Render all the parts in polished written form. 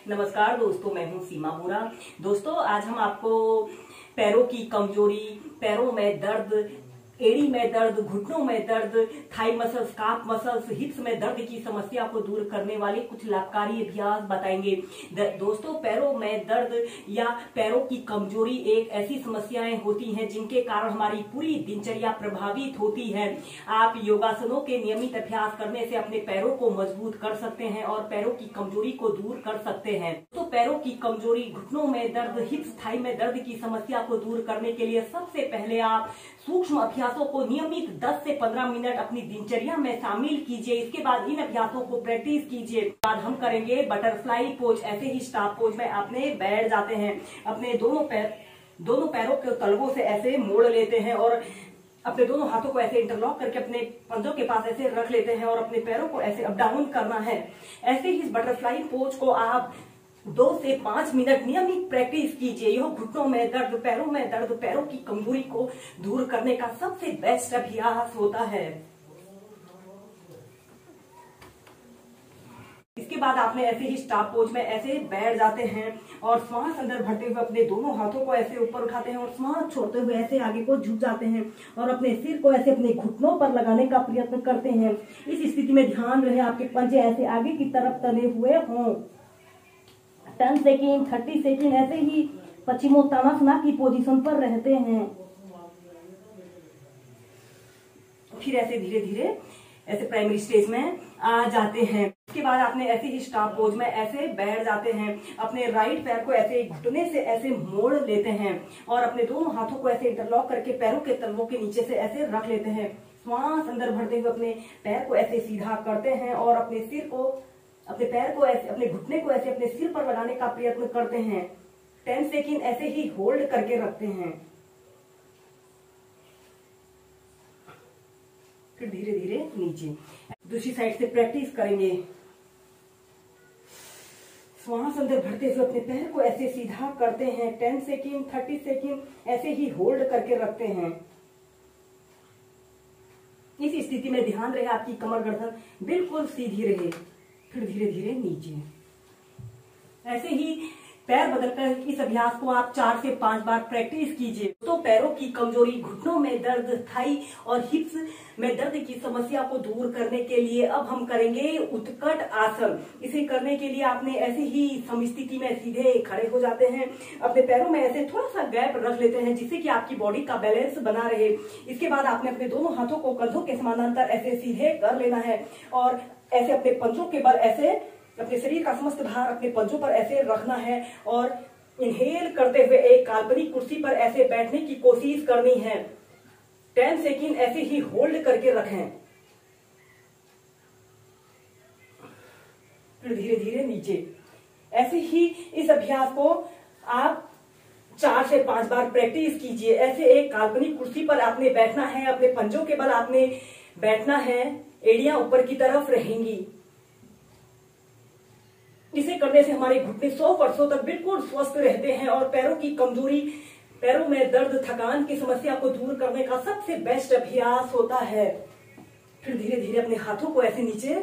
नमस्कार दोस्तों, मैं हूं सीमा बोरा। दोस्तों, आज हम आपको पैरों की कमजोरी, पैरों में दर्द, एड़ी में दर्द, घुटनों में दर्द, थाई मसल्स, काफ मसल्स, हिप्स में दर्द की समस्या को दूर करने वाले कुछ लाभकारी अभ्यास बताएंगे। दोस्तों, पैरों में दर्द या पैरों की कमजोरी एक ऐसी समस्याएं होती हैं जिनके कारण हमारी पूरी दिनचर्या प्रभावित होती है। आप योगासनों के नियमित अभ्यास करने से अपने पैरों को मजबूत कर सकते हैं और पैरों की कमजोरी को दूर कर सकते हैं। तो पैरों की कमजोरी, घुटनों में दर्द, हिप्स, थाई में दर्द की समस्या को दूर करने के लिए सबसे पहले आप सूक्ष्म अभ्यासों को नियमित 10 से 15 मिनट अपनी दिनचर्या में शामिल कीजिए। इसके बाद इन अभ्यासों को प्रैक्टिस कीजिए। बाद हम करेंगे बटरफ्लाई पोज। ऐसे ही स्टाफ पोज में आपने बैठ जाते हैं, अपने दोनों पैरों के तलवों से ऐसे मोड़ लेते हैं और अपने दोनों हाथों को ऐसे इंटरलॉक करके अपने पंजों के पास ऐसे रख लेते हैं और अपने पैरों को ऐसे अप डाउन करना है। ऐसे ही इस बटरफ्लाई पोज को आप 2 से 5 मिनट नियमित प्रैक्टिस कीजिए। यह घुटनों में दर्द, पैरों में दर्द, पैरों की कमजोरी को दूर करने का सबसे बेस्ट अभ्यास होता है। इसके बाद आपने ऐसे ही स्टाफ पोज में ऐसे बैठ जाते हैं और श्वास अंदर भरते हुए अपने दोनों हाथों को ऐसे ऊपर उठाते हैं और श्वास छोड़ते हुए ऐसे आगे को झुक जाते हैं और अपने सिर को ऐसे अपने घुटनों पर लगाने का प्रयत्न करते हैं। इस स्थिति में ध्यान रहे आपके पंजे ऐसे आगे की तरफ तने हुए हों। 10 सेकेंड, 30 सेकेंड ऐसे ही पश्चिमोत्तानासना की पोजीशन पर रहते हैं। फिर ऐसे धीरे धीरे ऐसे प्राइमरी स्टेज में आ जाते हैं। इसके बाद आपने ऐसे ही स्टाफ पोज में ऐसे बैठ जाते हैं, अपने राइट पैर को ऐसे घुटने से ऐसे मोड़ लेते हैं और अपने दोनों हाथों को ऐसे इंटरलॉक करके पैरों के तलवों के नीचे से ऐसे रख लेते हैं। श्वास अंदर भरते हुए अपने पैर को ऐसे सीधा करते हैं और अपने सिर को, अपने पैर को ऐसे, अपने घुटने को ऐसे अपने सिर पर लगाने का प्रयत्न करते हैं। 10 सेकेंड ऐसे ही होल्ड करके रखते हैं। फिर धीरे धीरे नीचे। दूसरी साइड से प्रैक्टिस करेंगे। श्वास अंदर भरते हुए अपने पैर को ऐसे सीधा करते हैं। 10 सेकेंड, 30 सेकेंड ऐसे ही होल्ड करके रखते हैं। इस स्थिति में ध्यान रहे आपकी कमर गर्दन बिल्कुल सीधी रहे। फिर धीरे धीरे नीचे। ऐसे ही पैर बदलकर इस अभ्यास को आप 4 से 5 बार प्रैक्टिस कीजिए। तो पैरों की कमजोरी, घुटनों में दर्द, थाई और हिप्स में दर्द की समस्या को दूर करने के लिए अब हम करेंगे उत्कट आसन। इसे करने के लिए आपने ऐसे ही समस्थिति में सीधे खड़े हो जाते हैं, अपने पैरों में ऐसे थोड़ा सा गैप रख लेते हैं जिससे कि आपकी बॉडी का बैलेंस बना रहे। इसके बाद आपने अपने दोनों हाथों को कंधों के समानांतर ऐसे सीधे कर लेना है और ऐसे अपने पंजों के बल ऐसे अपने शरीर का समस्त भार अपने पंजों पर ऐसे रखना है और इनहेल करते हुए एक काल्पनिक कुर्सी पर ऐसे बैठने की कोशिश करनी है। 10 सेकेंड ऐसे ही होल्ड करके रखें। फिर धीरे धीरे नीचे। ऐसे ही इस अभ्यास को आप 4 से 5 बार प्रैक्टिस कीजिए। ऐसे एक काल्पनिक कुर्सी पर आपने बैठना है, अपने पंजों के बल आपने बैठना है, एड़ियां ऊपर की तरफ रहेंगी। इसे करने से हमारे घुटने 100 वर्षों तक बिल्कुल स्वस्थ रहते हैं और पैरों की कमजोरी, पैरों में दर्द, थकान की समस्या को दूर करने का सबसे बेस्ट अभ्यास होता है। फिर धीरे धीरे अपने हाथों को ऐसे नीचे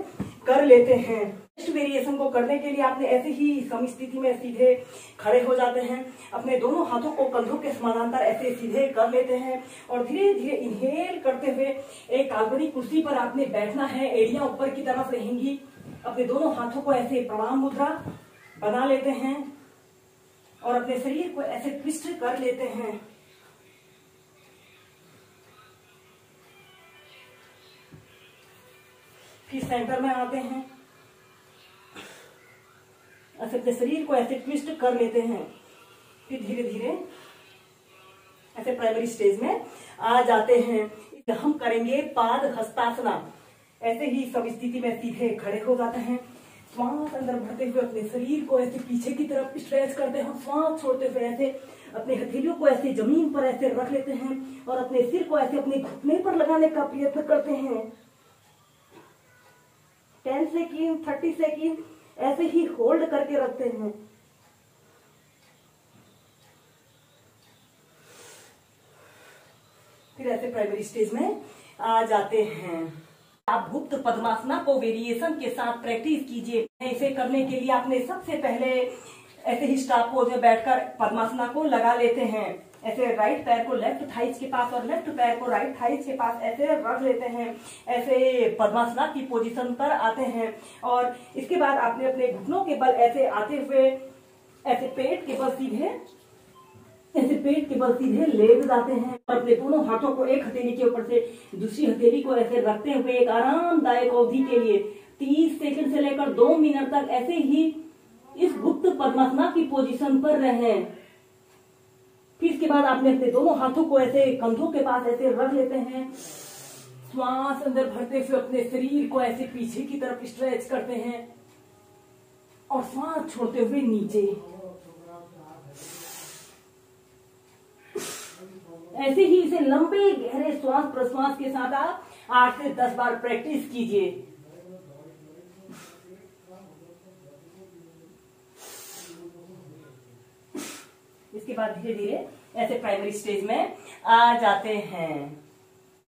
कर लेते हैं। नेक्स्ट वेरिएशन को करने के लिए आपने ऐसे ही समस्थिति में सीधे खड़े हो जाते हैं, अपने दोनों हाथों को कंधों के समानांतर ऐसे सीधे कर लेते हैं और धीरे धीरे इनहेल करते हुए एक काल्पनिक कुर्सी पर आपने बैठना है, एड़ियां ऊपर की तरफ रहेंगी, अपने दोनों हाथों को ऐसे प्रणाम मुद्रा बना लेते हैं और अपने शरीर को ऐसे ट्विस्ट कर लेते हैं। फिर सेंटर में आते हैं, ऐसे अपने शरीर को ऐसे ट्विस्ट कर लेते हैं। फिर धीरे धीरे ऐसे प्राइमरी स्टेज में आ जाते हैं। हम करेंगे पाद हस्तासना। ऐसे ही सब स्थिति में सीधे खड़े हो जाते हैं, श्वास अंदर भरते हुए अपने शरीर को ऐसे पीछे की तरफ स्ट्रेच करते हैं, श्वास छोड़ते हुए ऐसे अपने हथेलियों को ऐसे जमीन पर ऐसे रख लेते हैं और अपने सिर को ऐसे अपने घुटने पर लगाने का प्रयत्न करते हैं। 10 सेकेंड, 30 सेकेंड ऐसे ही होल्ड करके रखते हैं। फिर ऐसे प्राइमरी स्टेज में आ जाते हैं। आप गुप्त पद्मासना को वेरिएशन के साथ प्रैक्टिस कीजिए। इसे करने के लिए आपने सबसे पहले ऐसे ही स्टाफ पोज में बैठकर पद्मासना को लगा लेते हैं। ऐसे राइट पैर को लेफ्ट थाइस के पास और लेफ्ट पैर को राइट थाइस के पास ऐसे रख लेते हैं। ऐसे पद्मासना की पोजीशन पर आते हैं और इसके बाद आपने अपने घुटनों के बल ऐसे आते हुए ऐसे पेट के बल सीधे लेट जाते हैं और अपने दोनों हाथों को एक हथेली के ऊपर से दूसरी हथेली को ऐसे रखते हुए एक आरामदायक अवधि के लिए 30 सेकंड से लेकर 2 मिनट तक ऐसे ही इस गुप्त पद्मासना की पोजीशन पर रहें। फिर इसके बाद आपने अपने दोनों हाथों को ऐसे कंधों के पास ऐसे रख लेते हैं। श्वास अंदर भरते हुए अपने शरीर को ऐसे पीछे की तरफ स्ट्रेच करते हैं और श्वास छोड़ते हुए नीचे। ऐसे ही इसे लंबे गहरे श्वास प्रश्वास के साथ आप 8 से 10 बार प्रैक्टिस कीजिए। इसके बाद धीरे धीरे ऐसे प्राइमरी स्टेज में आ जाते हैं।